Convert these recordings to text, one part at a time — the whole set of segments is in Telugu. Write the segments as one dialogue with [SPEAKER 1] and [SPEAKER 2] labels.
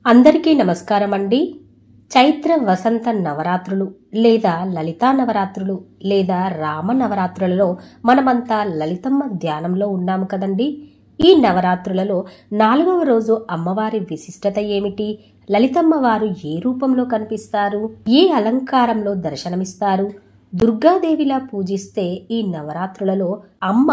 [SPEAKER 1] అందరికీ నమస్కారం అండి. చైత్ర వసంత నవరాత్రులు లేదా లలితా నవరాత్రులు లేదా రామ నవరాత్రులలో మనమంతా లలితమ్మ ధ్యానంలో ఉన్నాము కదండి. ఈ నవరాత్రులలో 4వ రోజు అమ్మవారి విశిష్టత ఏమిటి? లలితమ్మ వారు ఏ రూపంలో కనిపిస్తారు? ఏ అలంకారంలో దర్శనమిస్తారు? దుర్గాదేవిలా పూజిస్తే ఈ నవరాత్రులలో అమ్మ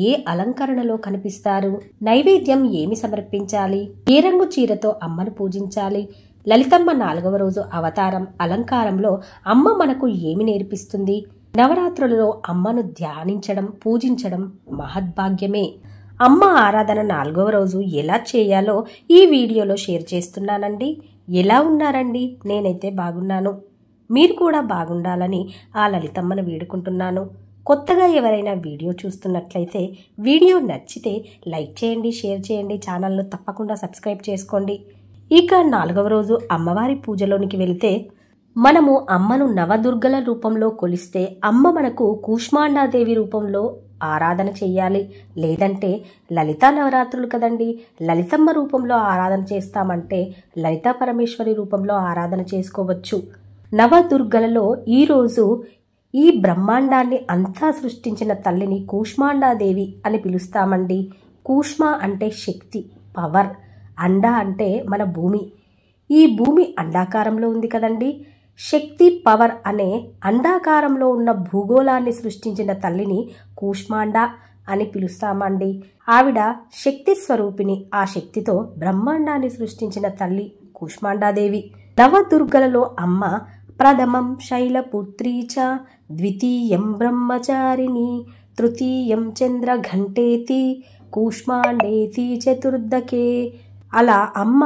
[SPEAKER 1] ఏ అలంకరణలో కనిపిస్తారు? నైవేద్యం ఏమి సమర్పించాలి? ఏ రంగు చీరతో అమ్మను పూజించాలి? లలితమ్మ 4వ రోజు అవతారం అలంకారంలో అమ్మ మనకు ఏమి నేర్పిస్తుంది? నవరాత్రులలో అమ్మను ధ్యానించడం, పూజించడం మహద్భాగ్యమే. అమ్మ ఆరాధన 4వ రోజు ఎలా చేయాలో ఈ వీడియోలో షేర్ చేస్తున్నానండి. ఎలా ఉన్నారండి? నేనైతే బాగున్నాను. మీరు కూడా బాగుండాలని ఆ లలితమ్మను వేడుకుంటున్నాను. కొత్తగా ఎవరైనా వీడియో చూస్తున్నట్లయితే వీడియో నచ్చితే లైక్ చేయండి, షేర్ చేయండి, ఛానల్ను తప్పకుండా సబ్స్క్రైబ్ చేసుకోండి. ఇక 4వ రోజు అమ్మవారి పూజలోనికి వెళితే మనము అమ్మను నవదుర్గల రూపంలో కొలిస్తే అమ్మ మనకు కూష్మాండాదేవి రూపంలో ఆరాధన చెయ్యాలి. లేదంటే లలితా నవరాత్రులు కదండి, లలితమ్మ రూపంలో ఆరాధన చేస్తామంటే లలితా పరమేశ్వరి రూపంలో ఆరాధన చేసుకోవచ్చు. నవదుర్గలలో ఈరోజు ఈ బ్రహ్మాండాన్ని అంతా సృష్టించిన తల్లిని కూష్మాండాదేవి అని పిలుస్తామండి. కూష్మ అంటే శక్తి, పవర్. అండ అంటే మన భూమి. ఈ భూమి అండాకారంలో ఉంది కదండి. శక్తి, పవర్ అనే అండాకారంలో ఉన్న భూగోళాన్ని సృష్టించిన తల్లిని కూష్మాండ అని పిలుస్తామండి. ఆవిడ శక్తి స్వరూపిణి. ఆ శక్తితో బ్రహ్మాండాన్ని సృష్టించిన తల్లి కూష్మాండాదేవి. నవదుర్గలలో అమ్మ ప్రథమం శైలపుత్రీ చ, ద్వితీయం బ్రహ్మచారిణి, తృతీయం చంద్రఘంటేతి, కూష్మాండేతి చతుర్దకే. అలా అమ్మ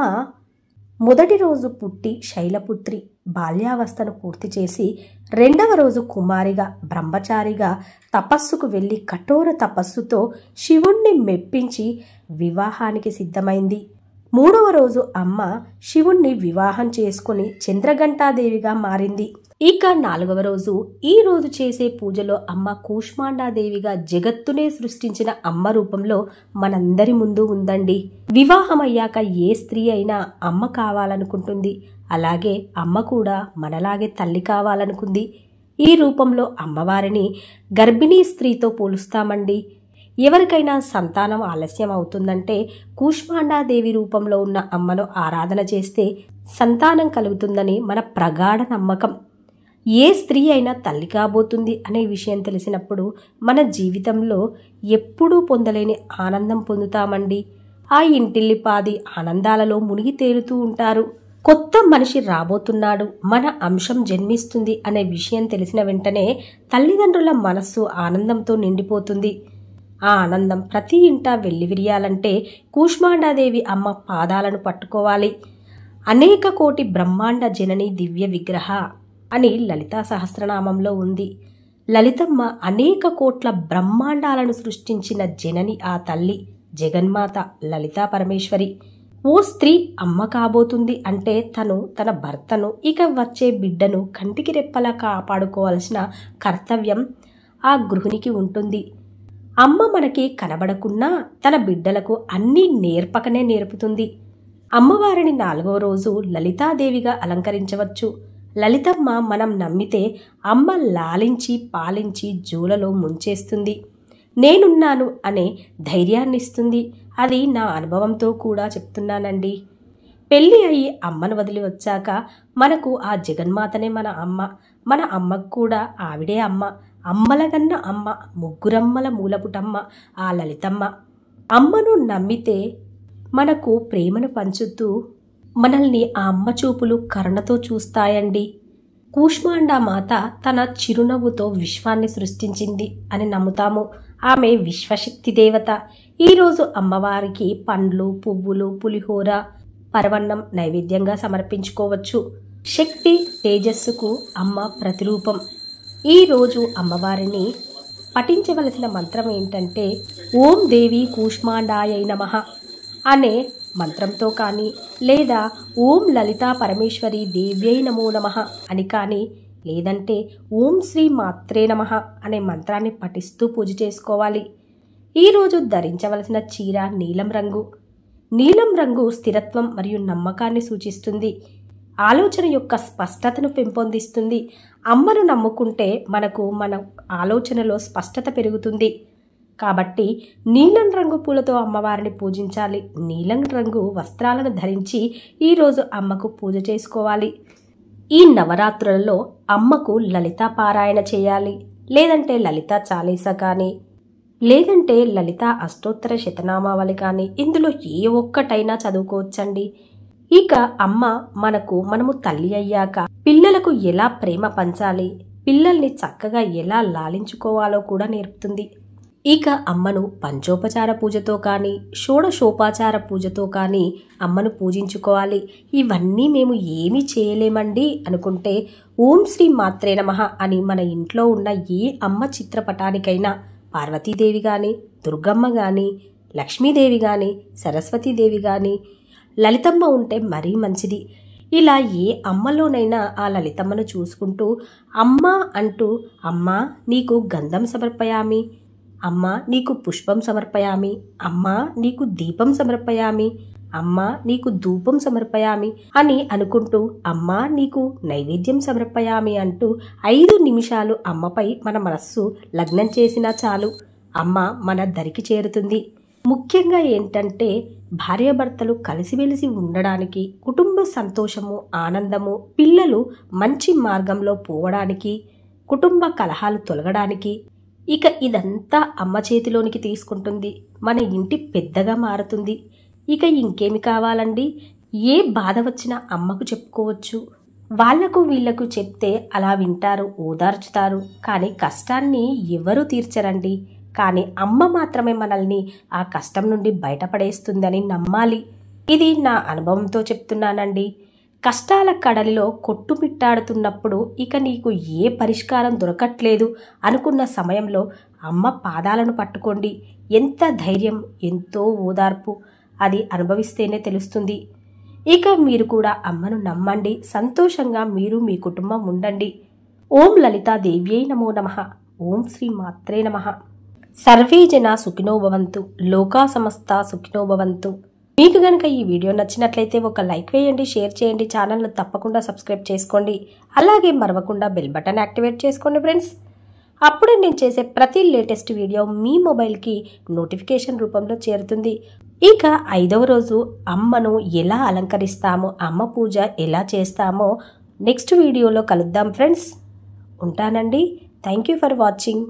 [SPEAKER 1] మొదటి రోజు పుట్టి శైలపుత్రి, బాల్యావస్థను పూర్తి చేసి 2వ రోజు కుమారిగా, బ్రహ్మచారిగా తపస్సుకు వెళ్ళి కఠోర తపస్సుతో శివుణ్ణి మెప్పించి వివాహానికి సిద్ధమైంది. 3వ రోజు అమ్మ శివుణ్ణి వివాహం చేసుకుని చంద్రఘంటాదేవిగా మారింది. ఇక 4వ రోజు ఈ రోజు చేసే పూజలో అమ్మ కూష్మాండాదేవిగా జగత్తునే సృష్టించిన అమ్మ రూపంలో మనందరి ముందు ఉందండి. వివాహమయ్యాక ఏ స్త్రీ అయినా అమ్మ కావాలనుకుంటుంది. అలాగే అమ్మ కూడా మనలాగే తల్లి కావాలనుకుంది. ఈ రూపంలో అమ్మవారిని గర్భిణీ స్త్రీతో పోలుస్తామండి. ఎవరికైనా సంతానం ఆలస్యం అవుతుందంటే కూష్మాండాదేవి రూపంలో ఉన్న అమ్మను ఆరాధన చేస్తే సంతానం కలుగుతుందని మన ప్రగాఢ నమ్మకం. ఏ స్త్రీ అయినా తల్లి కాబోతుంది అనే విషయం తెలిసినప్పుడు మన జీవితంలో ఎప్పుడూ పొందలేని ఆనందం పొందుతామండి. ఆ ఇంటిల్లిపాది ఆనందాలలో మునిగి తేలుతూ ఉంటారు. కొత్త మనిషి రాబోతున్నాడు, మన అంశం జన్మిస్తుంది అనే విషయం తెలిసిన వెంటనే తల్లిదండ్రుల మనస్సు ఆనందంతో నిండిపోతుంది. ఆ ఆనందం ప్రతి ఇంటా వెల్లివిరియాలంటే కూష్మాండాదేవి అమ్మ పాదాలను పట్టుకోవాలి. అనేక కోటి బ్రహ్మాండ జనని దివ్య విగ్రహ అని లలితా సహస్రనామంలో ఉంది. లలితమ్మ అనేక కోట్ల బ్రహ్మాండాలను సృష్టించిన జనని ఆ తల్లి జగన్మాత లలితా పరమేశ్వరి. ఓ స్త్రీ అమ్మ కాబోతుంది అంటే తను తన భర్తను, ఇక వచ్చే బిడ్డను కంటికి రెప్పలా కాపాడుకోవాల్సిన కర్తవ్యం ఆ గృహిణికి ఉంటుంది. అమ్మ మనకి కనబడకున్నా తన బిడ్డలకు అన్నీ నేర్పకనే నేర్పుతుంది. అమ్మవారిని 4వ రోజు లలితాదేవిగా అలంకరించవచ్చు. లలితమ్మ మనం నమ్మితే అమ్మ లాలించి పాలించి జూలలో ముంచేస్తుంది. నేనున్నాను అనే ధైర్యాన్నిస్తుంది. అది నా అనుభవంతో కూడా చెప్తున్నానండి. పెళ్ళి అయ్యి అమ్మను వదిలి వచ్చాక మనకు ఆ జగన్మాతనే మన అమ్మ. మన అమ్మకు కూడా ఆవిడే అమ్మ. అమ్మలగన్న అమ్మ, ముగ్గురమ్మల మూలపుటమ్మ ఆ లలితమ్మ. అమ్మను నమ్మితే మనకు ప్రేమను పంచుతూ మనల్ని ఆ అమ్మ చూపులు కరుణతో చూస్తాయండి. కూష్మాండా మాత తన చిరునవ్వుతో విశ్వాన్ని సృష్టించింది అని నమ్ముతాము. ఆమె విశ్వశక్తి దేవత. ఈరోజు అమ్మవారికి పండ్లు, పువ్వులు, పులిహోర, పరవన్నం నైవేద్యంగా సమర్పించుకోవచ్చు. శక్తి, తేజస్సుకు అమ్మ ప్రతిరూపం. ఈరోజు అమ్మవారిని పఠించవలసిన మంత్రం ఏంటంటే ఓం దేవి కూష్మాండాయై నమః అనే మంత్రంతో కానీ, లేదా ఓం లలితా పరమేశ్వరి దేవ్యై నమో నమః అని కానీ, లేదంటే ఓం శ్రీ మాత్రే నమః అనే మంత్రాన్ని పఠిస్తూ పూజ చేసుకోవాలి. ఈరోజు ధరించవలసిన చీర నీలం రంగు. నీలం రంగు స్థిరత్వం మరియు నమ్మకాన్ని సూచిస్తుంది. ఆలోచన యొక్క స్పష్టతను పెంపొందిస్తుంది. అమ్మను నమ్ముకుంటే మనకు మన ఆలోచనలో స్పష్టత పెరుగుతుంది. కాబట్టి నీలం రంగు పూలతో అమ్మవారిని పూజించాలి. నీలం రంగు వస్త్రాలను ధరించి ఈరోజు అమ్మకు పూజ చేసుకోవాలి. ఈ నవరాత్రులలో అమ్మకు లలితా పారాయణ చేయాలి. లేదంటే లలితా చాలీసా కానీ, లేదంటే లలితా అష్టోత్తర శతనామావళి కానీ, ఇందులో ఏ ఒక్కటైనా చదువుకోవచ్చండి. ఇక అమ్మ మనము తల్లి అయ్యాక పిల్లలకు ఎలా ప్రేమ పంచాలి, పిల్లల్ని చక్కగా ఎలా లాలించుకోవాలో కూడా నేర్పుతుంది. ఇక అమ్మను పంచోపచార పూజతో కానీ, షోడశోపచార పూజతో కానీ అమ్మను పూజించుకోవాలి. ఇవన్నీ మేము ఏమీ చేయలేమండి అనుకుంటే ఓం శ్రీ మాత్రే నమః అని మన ఇంట్లో ఉన్న ఏ అమ్మ చిత్రపటానికైనా పార్వతీదేవి కానీ, దుర్గమ్మ కానీ, లక్ష్మీదేవి కానీ, సరస్వతీదేవి కానీ, లలితమ్మ ఉంటే మరీ మంచిది. ఇలా ఏ అమ్మలోనైనా ఆ లలితమ్మను చూసుకుంటూ అమ్మ అంటూ, అమ్మా నీకు గంధం సమర్పయామి, అమ్మా నీకు పుష్పం సమర్పయామి, అమ్మా నీకు దీపం సమర్పయామి, అమ్మా నీకు ధూపం సమర్పయామి అని అనుకుంటూ, అమ్మా నీకు నైవేద్యం సమర్పయామి అంటూ 5 నిమిషాలు అమ్మపై మన మనస్సు లగ్నం చేసినా చాలు, అమ్మ మన దరికి చేరుతుంది. ముఖ్యంగా ఏంటంటే భార్యాభర్తలు కలిసిమెలిసి ఉండడానికి, కుటుంబ సంతోషము, ఆనందము, పిల్లలు మంచి మార్గంలో పోవడానికి, కుటుంబ కలహాలు తొలగడానికి, ఇక ఇదంతా అమ్మ చేతిలోనికి తీసుకుంటుంది. మన ఇంటి పెద్దగా మారుతుంది. ఇక ఇంకేమి కావాలండి? ఏ బాధ వచ్చినా అమ్మకు చెప్పుకోవచ్చు. వాళ్లకు వీళ్లకు చెప్తే అలా వింటారు, ఓదార్చుతారు. కానీ కష్టాన్ని ఎవరూ తీర్చరండి. కానీ అమ్మ మాత్రమే మనల్ని ఆ కష్టం నుండి బయటపడేస్తుందని నమ్మాలి. ఇది నా అనుభవంతో చెప్తున్నానండి. కష్టాల కడలిలో కొట్టుమిట్టాడుతున్నప్పుడు, ఇక నీకు ఏ పరిష్కారం దొరకట్లేదు అనుకున్న సమయంలో అమ్మ పాదాలను పట్టుకోండి. ఎంత ధైర్యం, ఎంతో ఓదార్పు, అది అనుభవిస్తేనే తెలుస్తుంది. ఇక మీరు కూడా అమ్మను నమ్మండి. సంతోషంగా మీరు మీ కుటుంబం ఉండండి. ఓం లలితాదేవ్యై నమో నమః. ఓం శ్రీ మాత్రే నమః. సర్వే జనా సుఖినో భవంతు. లోకా సమస్తా సుఖినో భవంతు. మీకు గనక ఈ వీడియో నచ్చినట్లయితే ఒక లైక్ వేయండి, షేర్ చేయండి, ఛానల్ను తప్పకుండా సబ్స్క్రైబ్ చేసుకోండి. అలాగే మరవకుండా బెల్ బటన్ యాక్టివేట్ చేసుకోండి ఫ్రెండ్స్. అప్పుడే నేను చేసే ప్రతి లేటెస్ట్ వీడియో మీ మొబైల్కి నోటిఫికేషన్ రూపంలో చేరుతుంది. ఇక 5వ రోజు అమ్మను ఎలా అలంకరిస్తామో, అమ్మ పూజ ఎలా చేస్తామో నెక్స్ట్ వీడియోలో కలుద్దాం ఫ్రెండ్స్. ఉంటానండి. Thank you for watching.